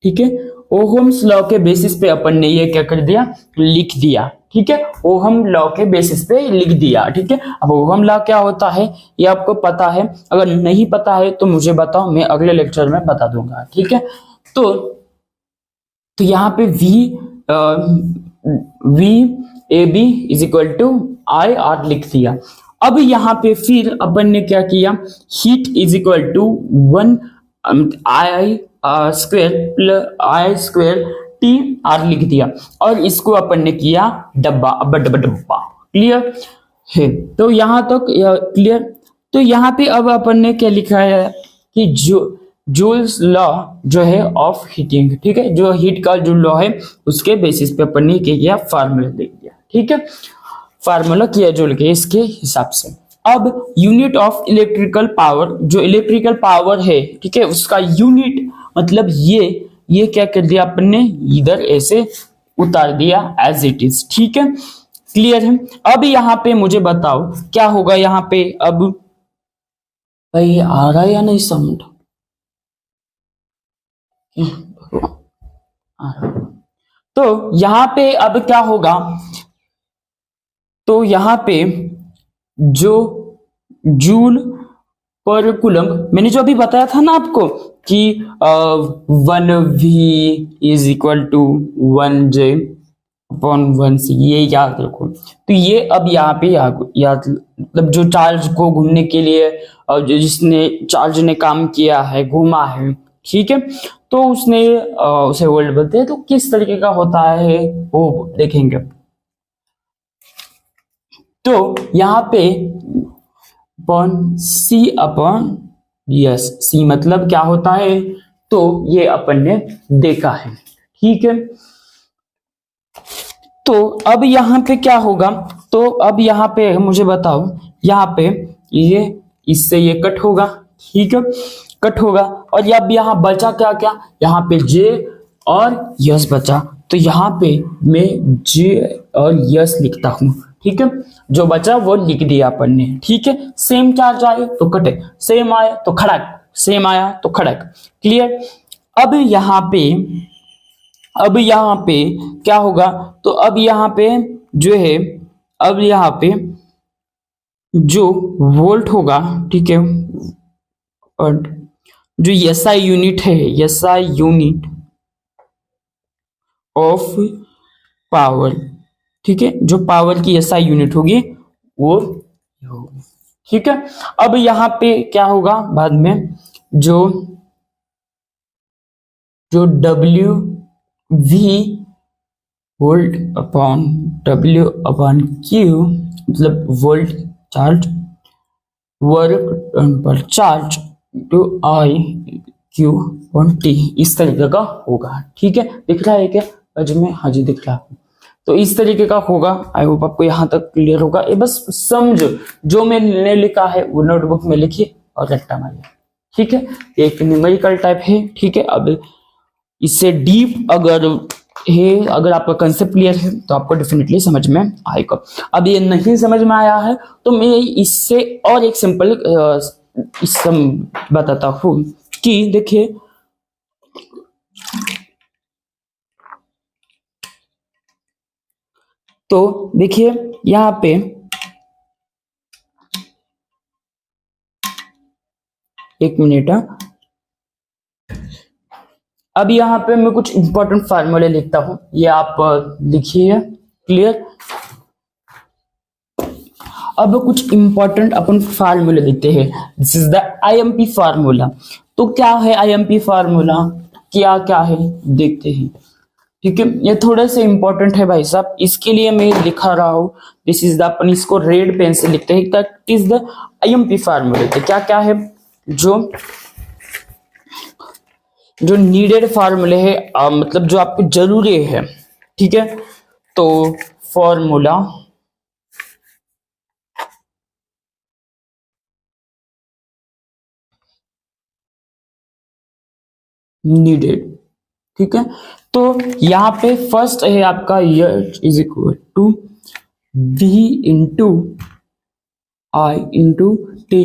[SPEAKER 1] ठीक है। ओहम्स लॉ के बेसिस पे अपन ने ये क्या कर दिया? लिख दिया, ठीक है। ओहम लॉ के बेसिस पे लिख दिया, ठीक है। अब ओहम लॉ क्या होता है ये आपको पता है, अगर नहीं पता है तो मुझे बताओ, मैं अगले लेक्चर में बता दूंगा, ठीक है। तो यहाँ पे VAB is equal to IR लिख दिया। अब यहाँ पे फिर अपन ने क्या किया? Heat is equal to 1 I square TR लिख दिया, और इसको अपन ने किया डब्बा, डब्बा। क्लियर है? तो यहाँ तक क्लियर। तो यहाँ पे अब अपन ने क्या लिखा है कि जूल्स लॉ जो है ऑफ हीटिंग, ठीक है, जो हीट का जो लॉ है उसके बेसिस पे अपन ने क्या किया? फार्मूला लिख दिया, ठीक है। फार्मूला किया जूल के इसके हिसाब से। अब यूनिट ऑफ इलेक्ट्रिकल पावर, जो इलेक्ट्रिकल पावर है, ठीक है, उसका यूनिट मतलब ये क्या कर दिया अपन ने? इधर ऐसे उतार दिया एज इट इज, ठीक है। क्लियर है? अब यहाँ पे मुझे बताओ क्या होगा यहाँ पे? अब भाई आ रहा है या नहीं साउंड? तो यहां पे अब क्या होगा? तो यहां पे जो जूल पर कूलम, मैंने जो अभी बताया था ना आपको कि 1V is equal to 1J upon 1C, ये याद रखो। तो ये अब यहाँ पे याद मतलब जो चार्ज को घूमने के लिए जिसने चार्ज ने काम किया है, घूमा है, ठीक है, तो उसे वोल्ट बोलते हैं। तो किस तरीके का होता है वो देखेंगे। तो यहाँ पे C अपॉन यस, C मतलब क्या होता है? तो ये अपन ने देखा है, ठीक है। तो अब यहाँ पे क्या होगा? तो अब यहाँ पे मुझे बताओ, यहाँ पे ये इससे ये कट होगा, ठीक है, कट होगा। और अब यहाँ बचा क्या क्या? यहाँ पे J और यस बचा, तो यहाँ पे मैं जे और यस लिखता हूँ, ठीक है। जो बचा वो लिख दिया अपन ने, ठीक है। सेम चार्ज आए तो कटे, सेम आया तो खड़क, सेम आया तो खड़क, क्लियर। अब यहाँ पे क्या होगा, तो अब यहाँ पे जो है, अब यहाँ पे जो वोल्ट होगा, ठीक है, और जो एसआई यूनिट है, एसआई यूनिट ऑफ पावर, ठीक है, जो पावर की एसआई यूनिट होगी वो होगी, ठीक है। अब यहाँ पे क्या होगा बाद में, जो W V volt upon W upon Q, मतलब volt charge work per charge to I Q one T, इस तरीके का होगा, ठीक है। दिख रहा है क्या आज में? हाँ जी दिख रहा है। तो इस तरीके का होगा। आई होप आपको यहाँ तक क्लियर होगा। ये बस समझो, जो मैंने लिखा है वो नोटबुक में लिखिए और रट्टा मारिए, ठीक है। एक न्यूमेरिकल टाइप है, ठीक है। अब इससे डीप अगर आपका कंसेप्ट क्लियर है तो आपको डेफिनेटली समझ में आएगा। अब ये नहीं समझ में आया है तो मैं इससे और एक सिंपल बताता हूँ कि देखिए, तो देखिए यहाँ पे एक मिनट, अब यहाँ पे मैं कुछ इंपॉर्टेंट फार्मूले लिखता हूं, ये आप लिखिए, क्लियर। अब कुछ इंपॉर्टेंट अपन फार्मूले लिखते हैं। This is the IMP formula. तो क्या है आईएमपी फार्मूला, क्या क्या है देखते हैं, ठीक है। ये थोड़ा सा इंपॉर्टेंट है भाई साहब, इसके लिए मैं लिखा रहा हूं। दिस इज द, अपन इसको रेड पेन से लिखते हैं, दैट इज द आईएमपी फार्मूले। तो क्या क्या है, जो नीडेड फार्मूले है, मतलब जो आपको जरूरी है, ठीक है। तो फॉर्मूला नीडेड, ठीक है। तो यहाँ पे फर्स्ट है आपका H is equal to V into I into T,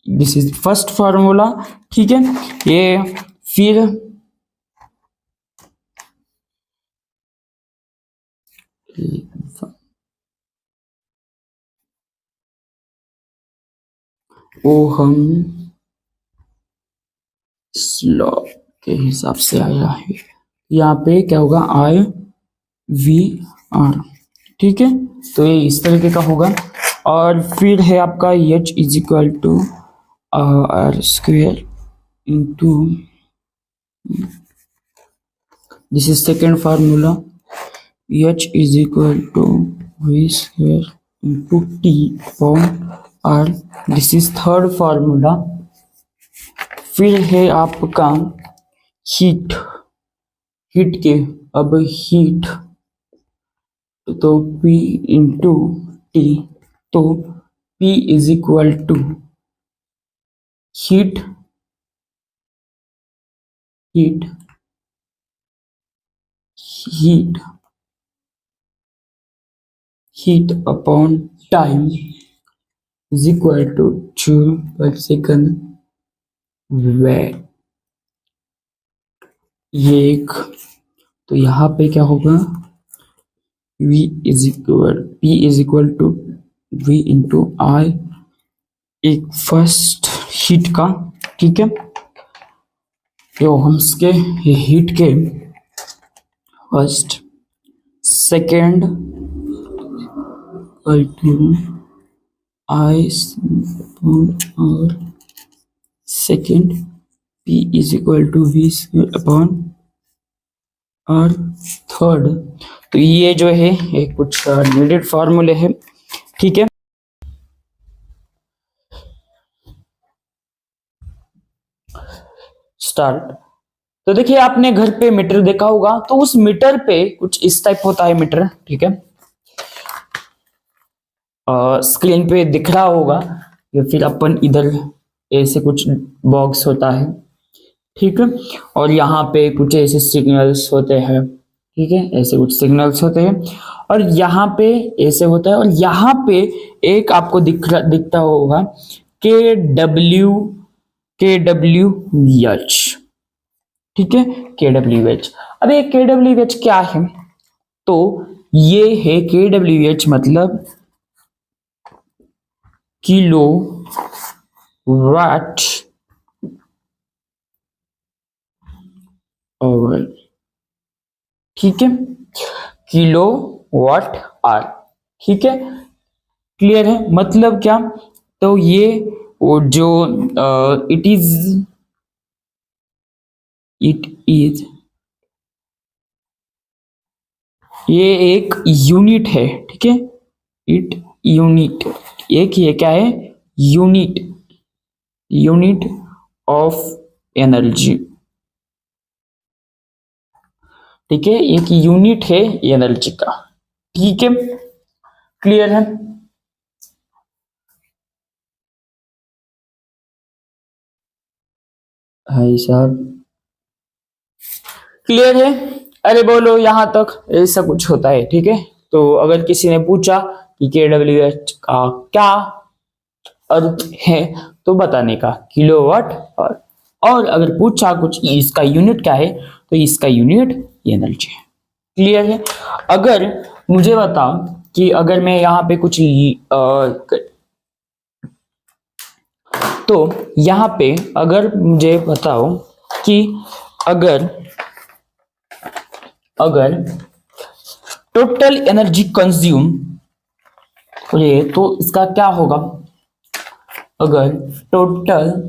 [SPEAKER 1] this is first formula, ठीक है। ये फिर ओहम लॉ के हिसाब से आया है। यहाँ पे क्या होगा, आई वी आर, ठीक है। तो ये इस तरीके का होगा। और फिर है आपका H is equal to R square into, this is second formula, H is equal to V square into T upon R, this is third formula. फिर है आपका हीट के, अब हीट तो P इंटू टी, तो P is equal to heat upon time is equal to joule per second. वे ये एक, तो यहाँ पे क्या होगा, P is equal to V into I, एक फर्स्ट हीट का, ठीक है, ये ओहम्स के हीट के फर्स्ट, सेकेंड आई और second, P is equal to V upon और थर्ड। तो ये जो है ये कुछ नीडेड फॉर्मूले है, ठीक है। स्टार्ट। तो देखिए आपने घर पे मीटर देखा होगा, तो उस मीटर पे कुछ इस टाइप होता है मीटर, ठीक है। स्क्रीन पे दिख रहा होगा, या फिर अपन इधर ऐसे कुछ बॉक्स होता है, ठीक है। और यहाँ पे कुछ ऐसे सिग्नल्स होते हैं, ठीक है, ऐसे कुछ सिग्नल्स होते हैं और यहाँ पे ऐसे होता है और यहाँ पे एक आपको दिखता होगा KWH, ठीक है, KWH। अब ये KWH क्या है? तो ये है KWH मतलब किलो वाट आवर, ठीक है, किलो वाट आवर, ठीक है, क्लियर है? मतलब क्या? तो ये वो जो इट इज ये एक यूनिट है, ठीक है, इट यूनिट, एक ये क्या है? यूनिट, यूनिट ऑफ एनर्जी, ठीक है, एक यूनिट है एनर्जी का, ठीक है, क्लियर है? भाई साहब क्लियर है? अरे बोलो यहां तक, ऐसा कुछ होता है, ठीक है। तो अगर किसी ने पूछा कि KWH का क्या अर्थ है तो बताने का किलोवाट और अगर पूछा कुछ इसका यूनिट क्या है तो इसका यूनिट एनर्जी है, क्लियर है? अगर मुझे बताओ कि अगर मैं यहाँ पे कुछ तो यहाँ पे अगर मुझे बताओ कि अगर अगर टोटल एनर्जी कंज्यूम ये तो इसका क्या होगा? अगर टोटल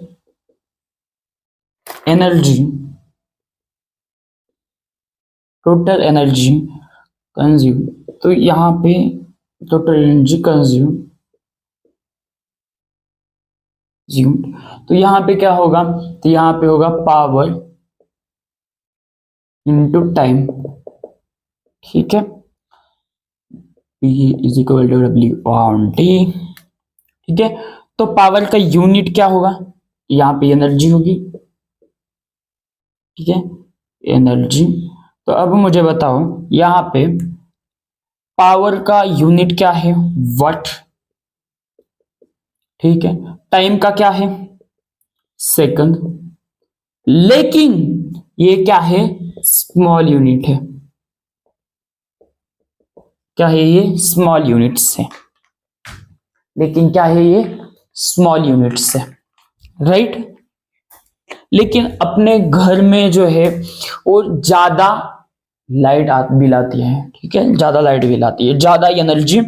[SPEAKER 1] एनर्जी कंज्यूम, तो यहाँ पे टोटल एनर्जी कंज्यूम, तो यहाँ पे क्या होगा? तो यहाँ पे होगा पावर इनटू टाइम, ठीक है, P is equal to W/T, ठीक है। तो पावर का यूनिट क्या होगा? यहाँ पे एनर्जी होगी, ठीक है, एनर्जी। तो अब मुझे बताओ यहाँ पे पावर का यूनिट क्या है? वाट, ठीक है, टाइम का क्या है? सेकंड, लेकिन ये क्या है? स्मॉल यूनिट है, क्या है ये? स्मॉल यूनिट्स है, लेकिन क्या है ये? स्मॉल यूनिट्स है, राइट। लेकिन अपने घर में जो है वो ज्यादा लाइट बिल आती है, ठीक है, ज्यादा लाइट बिल आती है, ज्यादा एनर्जी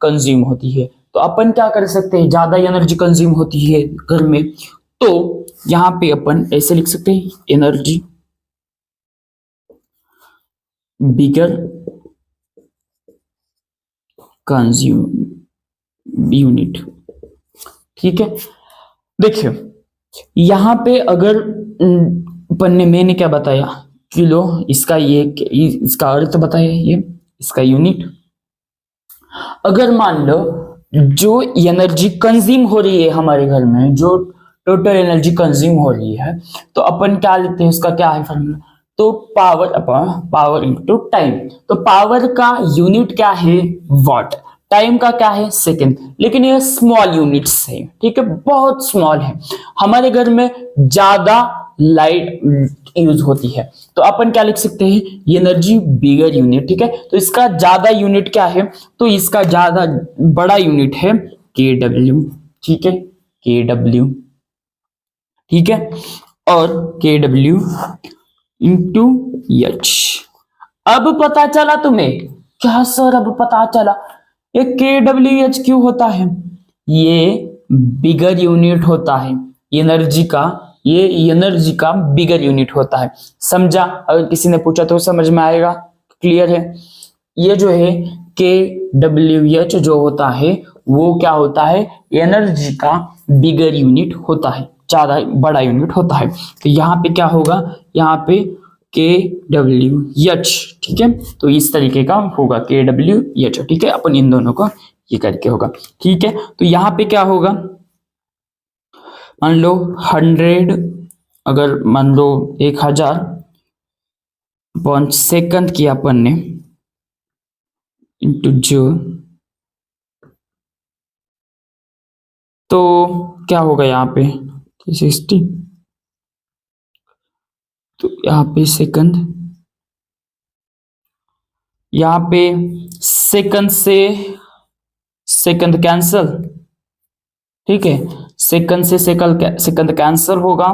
[SPEAKER 1] कंज्यूम होती है। तो अपन क्या कर सकते हैं? ज्यादा एनर्जी कंज्यूम होती है घर में, तो यहां पे अपन ऐसे लिख सकते हैं, एनर्जी बिगर कंज्यूम यूनिट, ठीक है। देखिए यहां पे अगर अपन ने, मैंने क्या बताया? किलो, इसका ये इसका अर्थ बताया, ये इसका यूनिट। अगर मान लो जो एनर्जी कंज्यूम हो रही है हमारे घर में, जो टोटल एनर्जी कंज्यूम हो रही है, तो अपन क्या लेते हैं? उसका क्या है फॉर्मूला? तो power upon power into time. तो पावर का यूनिट क्या है? वाट। टाइम का क्या है? सेकंड। लेकिन ये स्मॉल यूनिट्स है, ठीक है, बहुत स्मॉल है। हमारे घर में ज्यादा लाइट यूज होती है, तो अपन क्या लिख सकते हैं? एनर्जी बिगर यूनिट, ठीक है। तो इसका ज्यादा यूनिट क्या है? तो इसका ज्यादा बड़ा यूनिट है KW, ठीक है, KW, ठीक है, और KW इंटू H। अब पता चला तुम्हें? क्या सर अब पता चला? ये KWH क्यों होता है? ये बिगर यूनिट होता है एनर्जी का, ये एनर्जी का बिगर यूनिट होता है, समझा? अगर किसी ने पूछा तो समझ में आएगा, क्लियर है? ये जो है KWH जो होता है वो क्या होता है? एनर्जी का बिगर यूनिट होता है, ज्यादा बड़ा यूनिट होता है। तो यहाँ पे क्या होगा? यहाँ पे KWH, ठीक है, तो इस तरीके का होगा KWH, ठीक है। अपन इन दोनों को ये करके होगा, ठीक है। तो यहाँ पे क्या होगा? मान लो 100, अगर मान लो 1000 अपॉन सेकंड किया अपन ने इंटू जूल, तो क्या होगा यहाँ पे 360, तो यहाँ पे सेकंड, यहाँ पे सेकंड से सेकंड कैंसल, ठीक है, सेकंड से सेकंड कैंसल होगा।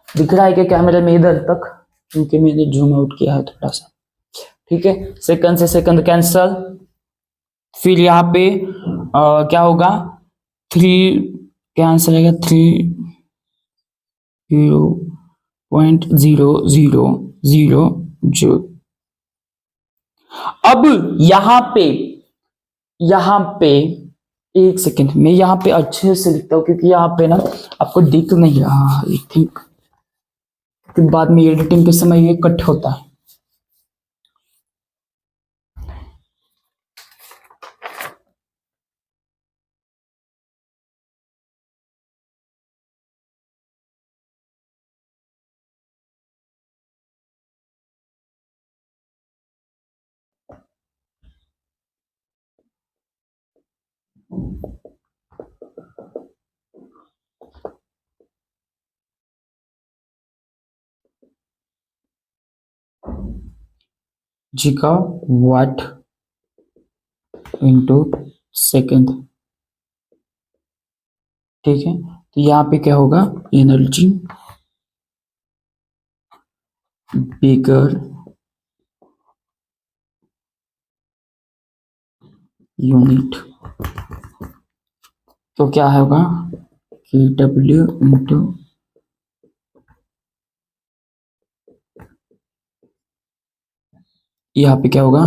[SPEAKER 1] दिख रहा है क्या कैमरे में इधर तक, क्योंकि मैंने जूम आउट किया है थोड़ा सा, ठीक है। सेकंड से सेकंड कैंसल, फिर यहाँ पे क्या होगा 3 कैंसल आएगा 3.000 जूल। अब यहाँ पे एक सेकेंड, मैं यहाँ पे अच्छे से लिखता हूँ क्योंकि यहाँ पे ना आपको दिख नहीं रहा आई थिंक, क्योंकि बाद में एडिटिंग के समय ये कट होता है। जी का वाट इंटू सेकेंड, ठीक है। तो यहाँ पे क्या होगा एनर्जी बिगर यूनिट, तो क्या होगा कि W इंटू यहाँ पे क्या होगा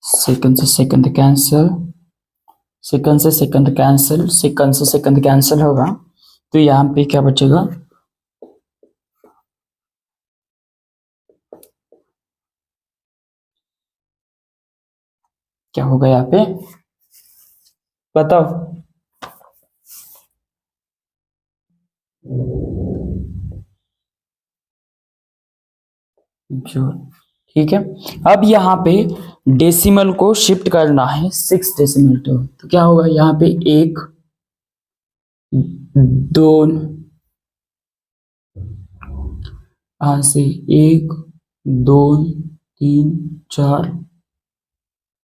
[SPEAKER 1] सेकंड से सेकंड कैंसल, सेकंड से सेकंड कैंसल, सेकंड से सेकंड कैंसल होगा, तो यहाँ पे क्या बचेगा क्या होगा यहाँ पे बताओ। जो ठीक है, अब यहाँ पे डेसिमल को शिफ्ट करना है 6 डेसिमल तो क्या होगा यहाँ पे 1 2, यहाँ से 1 2 3 4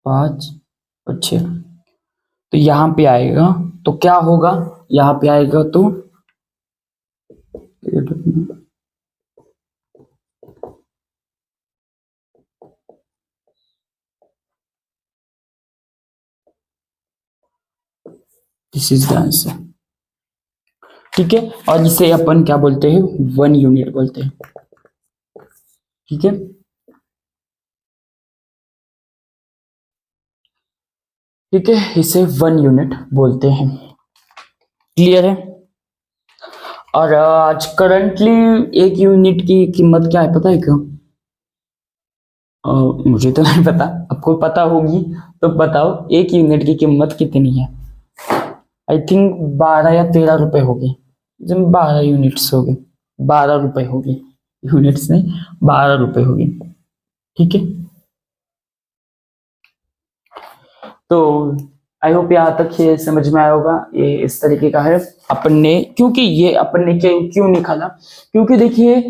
[SPEAKER 1] 5 और 6, तो यहाँ पे आएगा, तो क्या होगा यहाँ पे आएगा तो दिस इज द आंसर, ठीक है। और इसे अपन क्या बोलते हैं 1 यूनिट बोलते हैं, ठीक है। ठीक है, इसे 1 यूनिट बोलते हैं, क्लियर है। और आज करंटली 1 यूनिट की कीमत क्या है पता है क्या? मुझे तो नहीं पता, आपको पता होगी तो बताओ 1 यूनिट की कीमत कितनी है? आई थिंक 12 या 13 रुपए होगी, जब 12 यूनिट्स हो गए, 12 रुपए होगी, यूनिट्स नहीं 12 रुपए होगी, ठीक है। तो आई होप यहाँ तक ये समझ में आया होगा, ये इस तरीके का है। अपन ने क्योंकि ये अपन ने क्यों निकाला, क्योंकि देखिए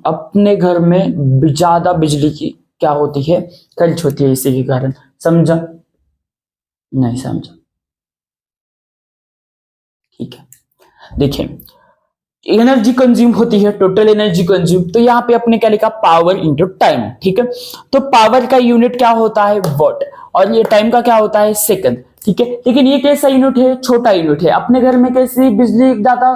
[SPEAKER 1] अपने घर में ज्यादा बिजली की क्या होती है खर्च होती है, इसी के कारण। समझा? नहीं समझा? ठीक है, देखिए एनर्जी कंज्यूम होती है, टोटल एनर्जी कंज्यूम, तो यहाँ पे अपने क्या लिखा पावर इंटू टाइम, ठीक है। तो पावर का यूनिट क्या होता है वॉट, और ये टाइम का क्या होता है सेकंड, ठीक है। लेकिन ये कैसा यूनिट है, छोटा यूनिट है। अपने घर में कैसी बिजली ज्यादा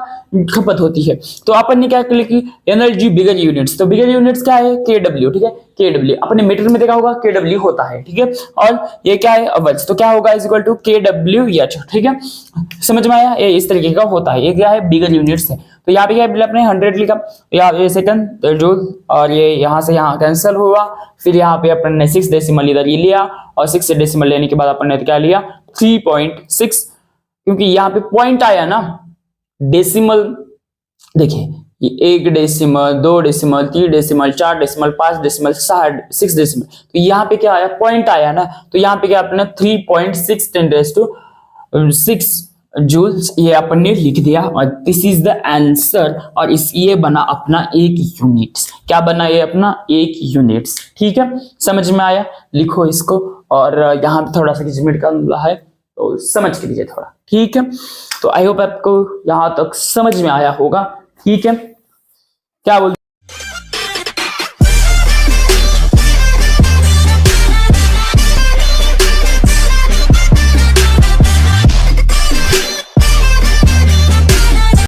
[SPEAKER 1] खपत होती है, तो अपन ने क्या किया कि एनर्जी बिगर यूनिट्स, तो बिगर यूनिट्स क्या है, केडब्ल्यू, ठीक है। केडब्ल्यू अपने मीटर में देखा होगा, केडब्ल्यू होता है, ठीक है। और ये क्या है, अवर्स, तो क्या होगा, is equal to KW H, ठीक है। समझ में आया, ये इस तरीके का होता है। ये क्या है, बिगर यूनिट्स है। तो यहाँ पे क्या है, अपने 100 लिखा, यहाँ ये सेकंड जूल, और ये यहाँ से यहाँ कैंसिल हुआ। फिर यहाँ पे अपन ने 6 डेसिमल इधर ये लिया, और 6 डेसिमल लेने के बाद अपन ने क्या लिया, 3.6, क्योंकि यहाँ पे पॉइंट आया ना, डेसिमल देखिए, ये 1 decimal, 2 decimal, 3 decimal, 4 decimal, 5 decimal, 6 decimal, तो यहाँ पे क्या आया, पॉइंट आया ना, तो यहाँ पे क्या अपने 3.6 10⁻⁶ जूल्स ये अपन ने लिख दिया, और दिस इज द आंसर। और इस ये बना अपना 1 यूनिट्स, क्या बना ये अपना 1 यूनिट्स, ठीक है। समझ में आया, लिखो इसको। और यहाँ पे थोड़ा सा किसी मिनट का है, तो समझ के लीजिए थोड़ा, ठीक है। तो आई होप आपको यहाँ तक समझ में आया होगा, ठीक है। क्या बोल